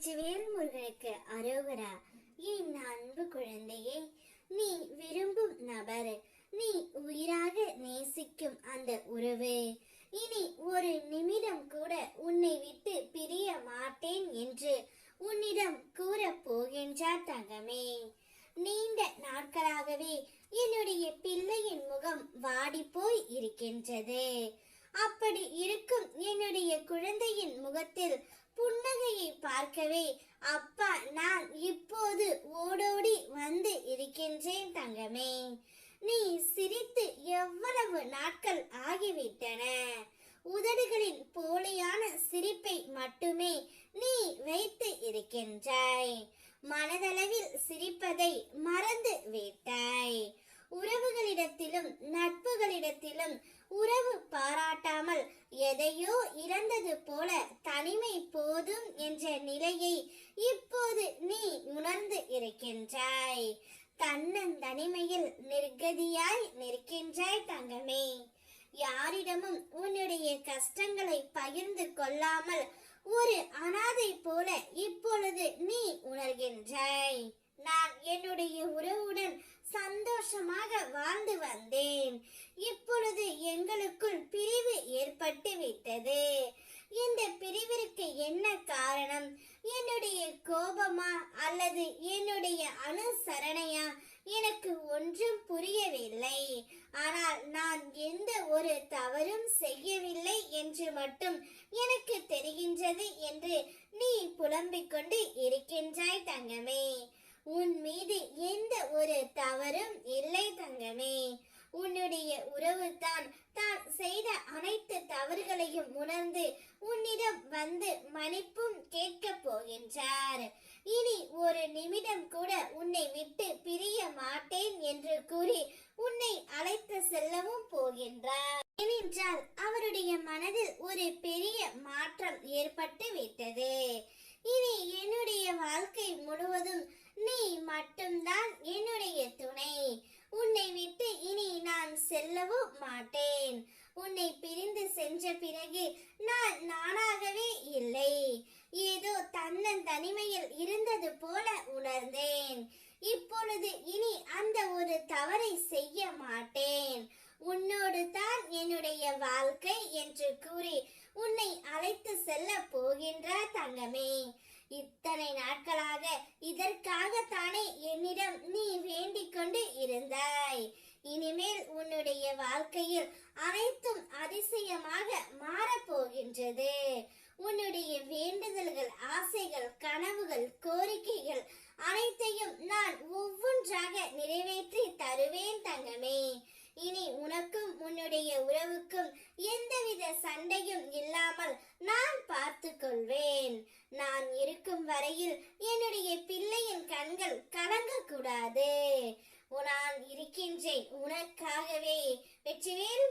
வெற்றிவேல் முருகனுக்கு அரோகரா. என் அன்பு குழந்தையே, நீ விரும்பும் நபர், நீ உயிராக நேசிக்கும் அந்த உறவு இனி ஒரு நிமிடம் கூட உன்னை விட்டு பிரிய மாட்டேன் என்று உன்னிடம் கூற போகின்றார் தங்கமே. நீண்ட நாட்களாகவே என்னுடைய பிள்ளையின் முகம் வாடி போய் இருக்கின்றது. அப்படி இருக்கும் என்னுடைய குழந்தையின் முகத்தில் புன்னகையை பார்க்கவே அப்பா நான் இப்போது ஓடோடி வந்து இருக்கின்றேன் தங்கமே. நீ சிரித்து எவ்வளவு நாட்கள் ஆகிவிட்டன. உதடுகளின் போலியான சிரிப்பை மட்டுமே நீ வைத்து இருக்கின்றாய். மனதளவில் சிரிப்பதை மறந்து விட்டாய். உறவுகளிடத்திலும் நட்புகளிடத்திலும் உறவு பாராட்டாமல் எதையோ இழந்தது போல தனிமை போதும் என்ற நிலையை இப்போது நீ உணர்ந்து இருக்கின்றாய். தன்னந்தனிமையில் நிர்கதியாய் நிற்கின்றாய் தங்கமே. யாரிடமும் உன்னுடைய கஷ்டங்களை பகிர்ந்து கொள்ளாமல் ஒரு அனாதை போல இப்பொழுது நீ உணர்கின்றாய். நான் என்னுடைய உறவுடன் சந்தோஷமாக வாழ்ந்து வந்தேன். இப்பொழுது எங்களுக்குள் பிரிவு ஏற்பட்டு விட்டது. இந்த பிரிவிற்கு என்ன காரணம்? என்னுடைய கோபமா அல்லது என்னுடைய அனுசரணையா? எனக்கு ஒன்றும் புரியவில்லை. ஆனால் நான் எந்த ஒரு தவறும் செய்யவில்லை என்று மட்டும் எனக்கு தெரிகின்றது என்று நீ புலம்பிக் கொண்டு இருக்கின்றாய் தங்கமே. உன் மீது எந்த ஒரு தவறும் இல்லை தங்கமே. உன்னுடைய உறவு தான் செய்த அனைத்து தவறுகளையும் உணர்ந்து உன்னிடம் வந்து மன்னிப்பும் கேட்க போகின்றார். இனி ஒரு நிமிடம் கூட உன்னை விட்டு பிரிய மாட்டேன் என்று கூறி உன்னை அழைத்து செல்லவும் போகின்றார். ஏனென்றால் அவருடைய மனதில் ஒரு பெரிய மாற்றம் ஏற்பட்டு விட்டது. இனி என்னுடைய வாழ்க்கை முழுவதும் நீ மட்டும்தான் என்னுடைய துணை. உன்னை விட்டு இனி நான் செல்லவும் மாட்டேன். உன்னை பிரிந்து சென்ற பிறகு நான் நானாகவே இல்லை. ஏதோ தன்னந்தனிமையில் இருந்தது போல உணர்ந்தேன். இப்பொழுது இனி அந்த ஒரு தவறை செய்ய மாட்டேன். உன்னோடு தான் என்னுடைய வாழ்க்கை என்று கூறி உன்னை அழைத்து செல்ல போகின்றார் தங்கமே. இத்தனை நாட்களாக இதற்காகத்தானே என்னிடம் நீ வேண்டிக் கொண்டு இருந்தாய். இனிமேல் உன்னுடைய வாழ்க்கையில் அனைத்தும் அதிசயமாக மாறப்போகின்றது. உன்னுடைய வேண்டுதல்கள், ஆசைகள், கனவுகள், கோரிக்கைகள் அனைத்தையும் நான் ஒவ்வொன்றாக நிறைவேற்றி தருவேன் தங்கமே. இனி உனக்கும் உன்னுடைய உறவுக்கும் எந்தவித சண்டையும் இல்லாமல் நான் பார்த்து கொள்வேன். நான் இருக்கும் வரையில் என்னுடைய பிள்ளையின் கண்கள் கலங்கக்கூடாது. நான் இருக்கின்றேன் உனக்காகவே. வெற்றிவேல்